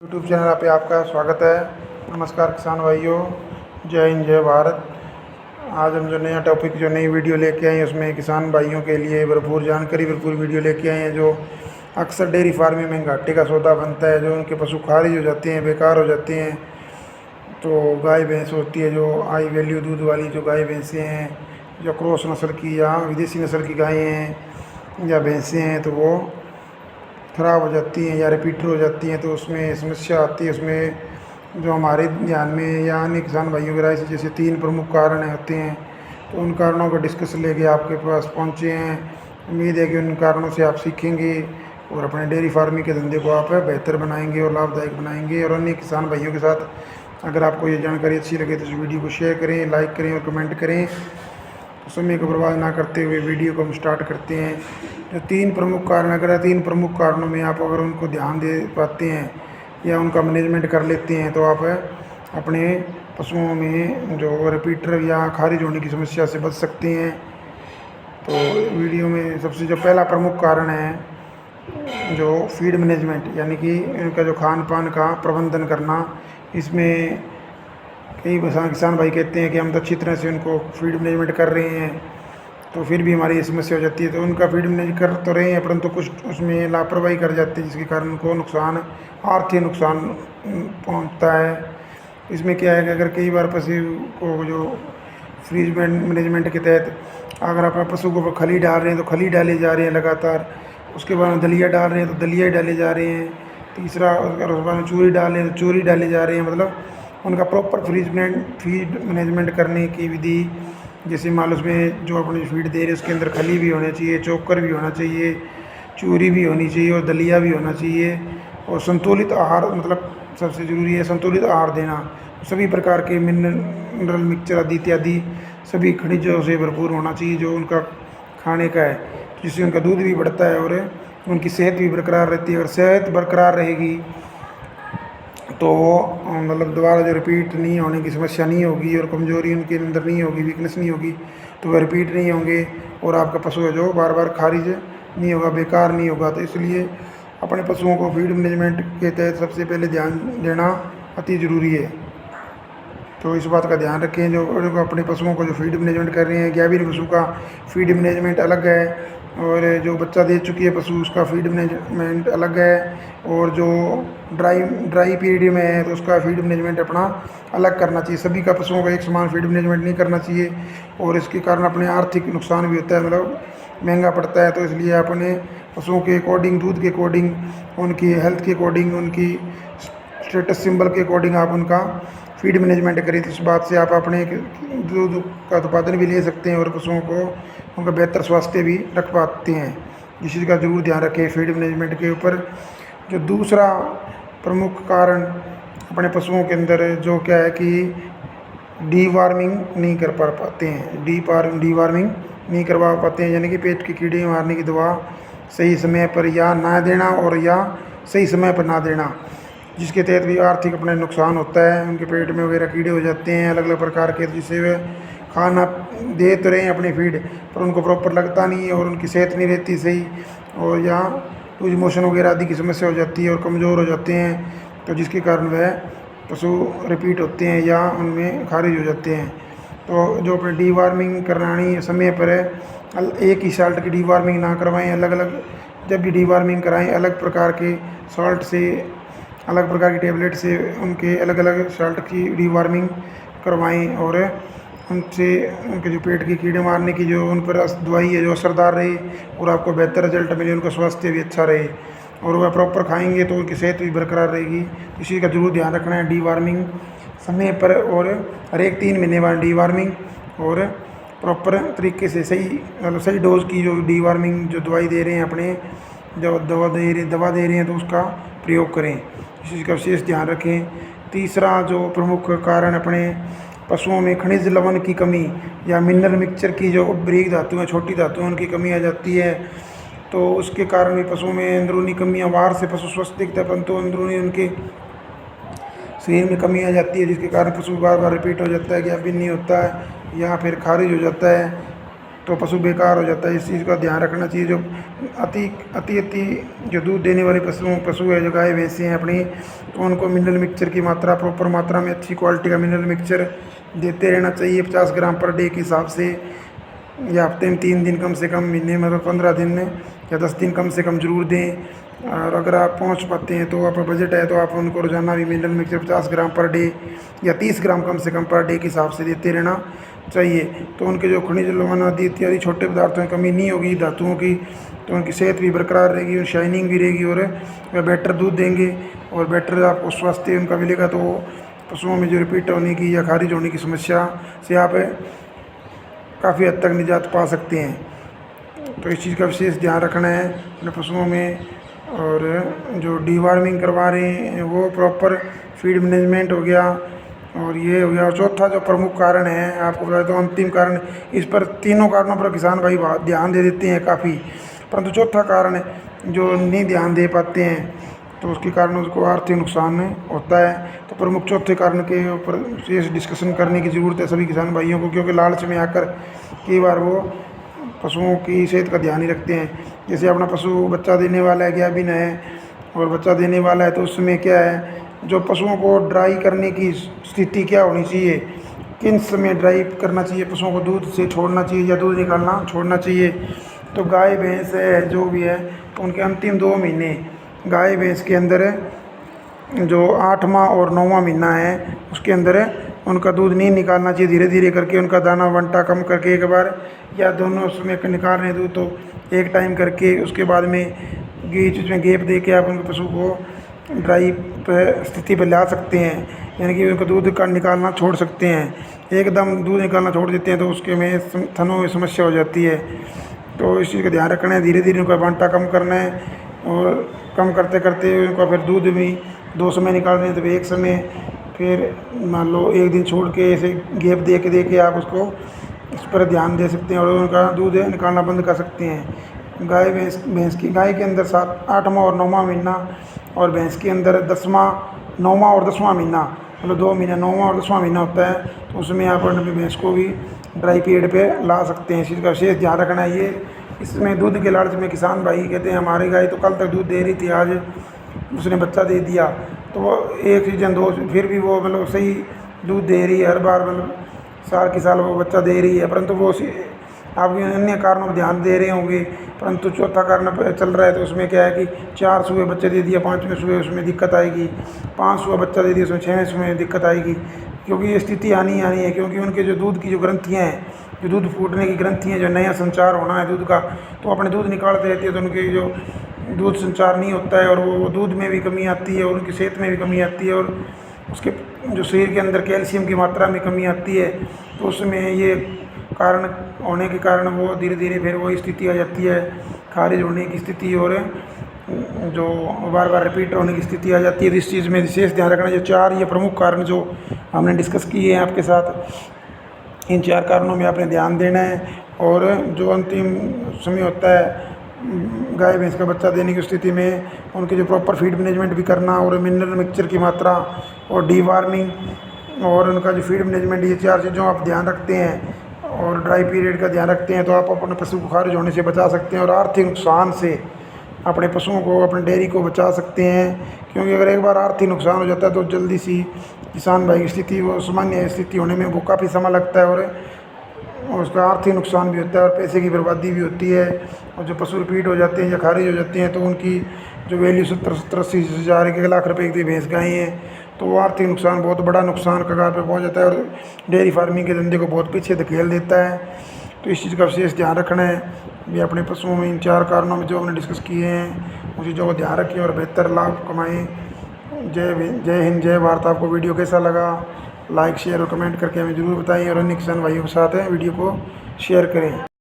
YouTube channel पे आपका स्वागत है। नमस्कार किसान भाइयों, जय हिंद जय भारत। आज हम जो नया टॉपिक जो नई वीडियो लेके आए हैं उसमें किसान भाइयों के लिए भरपूर जानकारी भरपूर वीडियो लेके आए हैं। जो अक्सर डेयरी फार्मिंग में घाटे का सौदा बनता है, जो उनके पशु खारिज हो जाते हैं, बेकार हो जाते हैं। तो गाय भैंस होती है जो हाई वैल्यू दूध वाली जो गाय भैंसें हैं, जो क्रॉस नस्ल की या विदेशी नस्ल की गायें हैं या भैंसें हैं, तो वो ख़राब हो जाती हैं या रिपीटर हो जाती हैं। तो उसमें समस्या आती है। उसमें जो हमारे ध्यान में या अन्य किसान भाइयों की राय से जैसे 3 प्रमुख कारण होते हैं, तो उन कारणों का डिस्कस लेके आपके पास पहुँचे हैं। उम्मीद है कि उन कारणों से आप सीखेंगे और अपने डेयरी फार्मिंग के धंधे को आप बेहतर बनाएंगे और लाभदायक बनाएंगे। और अन्य किसान भाइयों के साथ अगर आपको ये जानकारी अच्छी लगे तो इस वीडियो को शेयर करें, लाइक करें और कमेंट करें। तो समय को बर्बाद ना करते हुए वीडियो को हम स्टार्ट करते हैं। जो 3 प्रमुख कारण, अगर 3 प्रमुख कारणों में आप अगर उनको ध्यान दे पाते हैं या उनका मैनेजमेंट कर लेते हैं, तो आप अपने पशुओं में जो रिपीटर या खारिज होने की समस्या से बच सकते हैं। तो वीडियो में सबसे जो पहला प्रमुख कारण है जो फीड मैनेजमेंट, यानी कि इनका जो खान पान का प्रबंधन करना। इसमें कई किसान भाई कहते हैं कि हम तो अच्छी तरह से उनको फीड मैनेजमेंट कर रहे हैं, तो फिर भी हमारी ये समस्या हो जाती है। तो उनका फीड मैनेज कर तो रहे हैं, परंतु कुछ उसमें लापरवाही कर जाते हैं, जिसके कारण उनको नुकसान, आर्थिक नुकसान पहुंचता है। इसमें क्या है कि अगर कई बार पशु को जो फीड मैनेजमेंट के तहत अगर आप पशु को खली डाल रहे हैं तो खली डाले जा रहे हैं लगातार, उसके बाद दलिया डाल रहे हैं तो दलिया डाले जा रहे हैं, तीसरा अगर उसके बाद चूरी डाल रहे हैं तो चूरी डाले जा रहे हैं। मतलब उनका प्रॉपर फीड मैनेजमेंट करने की विधि, जैसे मान लो उसमें जो अपनी फीड दे रहे हैं उसके अंदर खली भी होना चाहिए, चोकर भी होना चाहिए, चूरी भी होनी चाहिए और दलिया भी होना चाहिए। और संतुलित आहार, मतलब सबसे ज़रूरी है संतुलित आहार देना। सभी प्रकार के मिनरल मिक्सचर आदि इत्यादि सभी खनिजों से भरपूर होना चाहिए जो उनका खाने का है, जिससे उनका दूध भी बढ़ता है और उनकी सेहत भी बरकरार रहती है। और सेहत बरकरार रहेगी तो मतलब दोबारा जो रिपीट नहीं होने की समस्या नहीं होगी और कमज़ोरी उनके अंदर नहीं होगी, वीकनेस नहीं होगी, तो वह रिपीट नहीं होंगे और आपका पशु है जो बार बार खारिज नहीं होगा, बेकार नहीं होगा। तो इसलिए अपने पशुओं को फीड मैनेजमेंट के तहत सबसे पहले ध्यान देना अति ज़रूरी है। तो इस बात का ध्यान रखें, जो अपने पशुओं को जो फीड मैनेजमेंट कर रहे हैं, गाभीन पशु का फीड मैनेजमेंट अलग है और जो बच्चा दे चुकी है पशु उसका फीड मैनेजमेंट अलग है, और जो ड्राई पीरियड में है तो उसका फीड मैनेजमेंट अपना अलग करना चाहिए। सभी का पशुओं का एक समान फीड मैनेजमेंट नहीं करना चाहिए और इसके कारण अपने आर्थिक नुकसान भी होता है, मतलब महंगा पड़ता है। तो इसलिए अपने पशुओं के अकॉर्डिंग, दूध के अकॉर्डिंग, उनकी हेल्थ के अकॉर्डिंग, उनकी स्टेटस सिंबल के अकॉर्डिंग आप उनका फीड मैनेजमेंट करें। तो इस बात से आप अपने दूध का उत्पादन भी ले सकते हैं और पशुओं को उनका बेहतर स्वास्थ्य भी रख पाते हैं। इस चीज़ का जरूर ध्यान रखें फीड मैनेजमेंट के ऊपर। जो दूसरा प्रमुख कारण अपने पशुओं के अंदर जो क्या है कि डीवार्मिंग नहीं कर पाते हैं, डीवार्मिंग नहीं करवा पाते हैं, यानी कि पेट के कीड़े मारने की दवा सही समय पर या ना देना और या सही समय पर ना देना, जिसके तहत भी आर्थिक अपने नुकसान होता है। उनके पेट में वगैरह कीड़े हो जाते हैं अलग अलग प्रकार के, जिससे वे खाना दे तो रहे हैं अपनी फीड पर उनको प्रॉपर लगता नहीं है और उनकी सेहत नहीं रहती सही, और या लूज मोशन वगैरह आदि की समस्या हो जाती है और कमज़ोर हो जाते हैं, तो जिसके कारण वह पशु रिपीट होते हैं या उनमें खारिज हो जाते हैं। तो जो अपने डीवार्मिंग करानी समय पर है, एक ही साल्ट की डीवार्मिंग ना करवाएं, अलग अलग जब भी डीवार्मिंग कराएं अलग प्रकार के सॉल्ट से, अलग प्रकार की टेबलेट से उनके अलग अलग साल्ट की डीवार्मिंग करवाएं और उनसे उनके जो पेट के कीड़े मारने की जो उन पर दवाई है जो असरदार रहे और आपको बेहतर रिजल्ट मिले, उनका स्वास्थ्य भी अच्छा रहे और वह प्रॉपर खाएंगे तो उनकी सेहत भी बरकरार रहेगी। इसी का जरूर ध्यान रखना है। डीवार्मिंग समय पर और हर एक 3 महीने बाद डीवार्मिंग और प्रॉपर तरीके से सही, मतलब सही डोज की जो डीवार्मिंग जो दवाई दे रहे हैं अपने, जो दवा दे रहे हैं तो उसका प्रयोग करें। इस चीज़ का विशेष ध्यान रखें। तीसरा जो प्रमुख कारण अपने पशुओं में खनिज लवण की कमी या मिनरल मिक्सचर की जो बारीक धातु है, छोटी धातु उनकी कमी आ जाती है, तो उसके कारण भी पशुओं में अंदरूनी कमियां, बाहर से पशु स्वस्थ दिखता है परंतु अंदरूनी उनके शरीर में कमी आ जाती है, जिसके कारण पशु बार बार रिपीट हो जाता है, ज्ञापन नहीं होता है या फिर खारिज हो जाता है। तो पशु बेकार हो जाता है। इस चीज़ का ध्यान रखना चाहिए। जो अति अति अति जो दूध देने वाले पशु है, जो गाय भैंसे हैं अपनी, तो उनको मिनरल मिक्सचर की मात्रा प्रॉपर मात्रा में अच्छी क्वालिटी का मिनरल मिक्सचर देते रहना चाहिए 50 ग्राम पर डे के हिसाब से, या हफ्ते में 3 दिन कम से कम, महीने में मतलब 15 दिन में या 10 दिन कम से कम ज़रूर दें। और अगर आप पहुंच पाते हैं तो आपका बजट है तो आप उनको रोज़ाना भी मिनरल मिक्सचर 50 ग्राम पर डे या 30 ग्राम कम से कम पर डे के हिसाब से देते रहना चाहिए। तो उनके जो खनिज लवण आदि इत्यादि छोटे पदार्थों की कमी नहीं होगी, धातुओं की, तो उनकी सेहत भी बरकरार रहेगी और शाइनिंग भी रहेगी और वह बेटर दूध देंगे और बेटर आपको स्वास्थ्य उनका मिलेगा। तो पशुओं में जो रिपीट होने की या खारिज होने की समस्या से आप काफ़ी हद तक निजात पा सकते हैं। तो इस चीज़ का विशेष ध्यान रखना है अपने पशुओं में। और जो डीवार्मिंग करवा रहे हैं वो प्रॉपर फीड मैनेजमेंट हो गया, और ये हो गया। और चौथा जो प्रमुख कारण है आपको बताया, तो अंतिम कारण, इस पर तीनों कारणों पर किसान भाई ध्यान दे देते हैं काफ़ी, परंतु चौथा कारण जो नहीं ध्यान दे पाते हैं तो उसके कारण उसको आर्थिक नुकसान होता है। तो प्रमुख चौथे कारण के ऊपर विशेष डिस्कशन करने की ज़रूरत है सभी किसान भाइयों को, क्योंकि लालच में आकर कई बार वो पशुओं की सेहत का ध्यान ही रखते हैं। जैसे अपना पशु बच्चा देने वाला है, गाभिन है और बच्चा देने वाला है, तो उसमें क्या है, जो पशुओं को ड्राई करने की स्थिति क्या होनी चाहिए, किन समय ड्राई करना चाहिए, पशुओं को दूध से छोड़ना चाहिए या दूध निकालना छोड़ना चाहिए। तो गाय भैंस है जो भी है, तो उनके अंतिम 2 महीने गाय भैंस के अंदर जो 8वां और 9वां महीना है उसके अंदर उनका दूध नहीं निकालना चाहिए। धीरे धीरे करके उनका दाना वंटा कम करके एक बार, या दोनों उसमें निकाल रहे हैं दूध तो एक टाइम करके, उसके बाद में बीच में गैप दे के आप उनके पशु को ड्राई स्थिति पर ला सकते हैं, यानी कि उनका दूध का निकालना छोड़ सकते हैं। एकदम दूध निकालना छोड़ देते हैं तो उसके में थनों में समस्या हो जाती है। तो इस चीज़ का ध्यान रखना है, धीरे धीरे उनका वंटा कम करना है, और कम करते करते उनका फिर दूध भी 2 समय निकाल रहे हैं तो एक समय, फिर मान लो 1 दिन छोड़ के ऐसे गैप दे के आप उसको इस पर ध्यान दे सकते हैं और उनका दूध निकालना बंद कर सकते हैं। गाय भैंस की, गाय के अंदर 8वां और 9वां महीना, और भैंस के अंदर 9वां और 10वां महीना, मतलब 2 महीना 9वां और 10वां महीना होता है। तो उसमें आप अपनी भैंस को भी ड्राई पीरियड पे ला सकते हैं। इस चीज़ का विशेष ध्यान रखना है। ये इसमें दूध के लालच में किसान भाई कहते हैं हमारी गाय तो कल तक दूध दे रही थी, आज उसने बच्चा दे दिया, तो वो 1 सीजन 2 फिर भी वो मतलब सही दूध दे रही है, हर बार मतलब साल के साल वो बच्चा दे रही है, परंतु वो आप अन्य कारणों पर ध्यान दे रहे होंगे। परंतु चौथा कारण चल रहा है तो उसमें क्या है कि 4 सुबह बच्चे दे दिया, 5वें सुबह उसमें दिक्कत आएगी, 5 सुबह बच्चा दे दिया उसमें 6वें सुबह दिक्कत आएगी, क्योंकि ये स्थिति आनी है। क्योंकि उनके जो दूध की जो ग्रंथियाँ हैं, जो दूध फूटने की ग्रंथियाँ, जो नया संचार होना है दूध का, तो अपने दूध निकालते रहती है, तो उनके जो दूध संचार नहीं होता है और वो दूध में भी कमी आती है और उनकी सेहत में भी कमी आती है, और उसके जो शरीर के अंदर कैल्शियम की मात्रा में कमी आती है। तो उसमें ये कारण होने के कारण वो धीरे धीरे फिर वही स्थिति आ जाती है, खारिज होने की स्थिति, और जो बार बार रिपीट होने की स्थिति आ जाती है। तो इस चीज़ में विशेष ध्यान रखना। जो 4 ये प्रमुख कारण जो हमने डिस्कस किए हैं आपके साथ, इन 4 कारणों में आपने ध्यान देना है। और जो अंतिम समय होता है गाय भैंस का बच्चा देने की स्थिति में, उनके जो प्रॉपर फीड मैनेजमेंट भी करना, और मिनरल मिक्सचर की मात्रा, और डीवार्मिंग, और उनका जो फीड मैनेजमेंट, ये 4 चीज़ों आप ध्यान रखते हैं और ड्राई पीरियड का ध्यान रखते हैं तो आप अपने पशु को खारिज होने से बचा सकते हैं और आर्थिक नुकसान से अपने पशुओं को, अपने डेयरी को बचा सकते हैं। क्योंकि अगर एक बार आर्थिक नुकसान हो जाता है तो जल्दी सी किसान भाई की स्थिति, वो सामान्य स्थिति होने में वो काफ़ी समय लगता है, और उसका आर्थिक नुकसान भी होता है और पैसे की बर्बादी भी होती है। और जो पशु रिपीट हो जाते हैं या खारिज हो जाते हैं तो उनकी जो वैल्यू 70-80 हज़ार 1 लाख रुपए की भैंस गाय हैं, तो वो आर्थिक नुकसान, बहुत बड़ा नुकसान कगार पे पहुंच जाता है और डेयरी फार्मिंग के धंधे को बहुत पीछे धकेल देता है। तो इस चीज़ का विशेष ध्यान रखना है। भी अपने पशुओं में इन 4 कारणों में जो हमने डिस्कस किए हैं उन चीज़ों को ध्यान रखें और बेहतर लाभ कमाएँ। जय हिंद, जय भारत। आपको वीडियो कैसा लगा, लाइक शेयर और कमेंट करके हमें ज़रूर बताएं, और अन्य किसान भाइयों के साथ वीडियो को शेयर करें।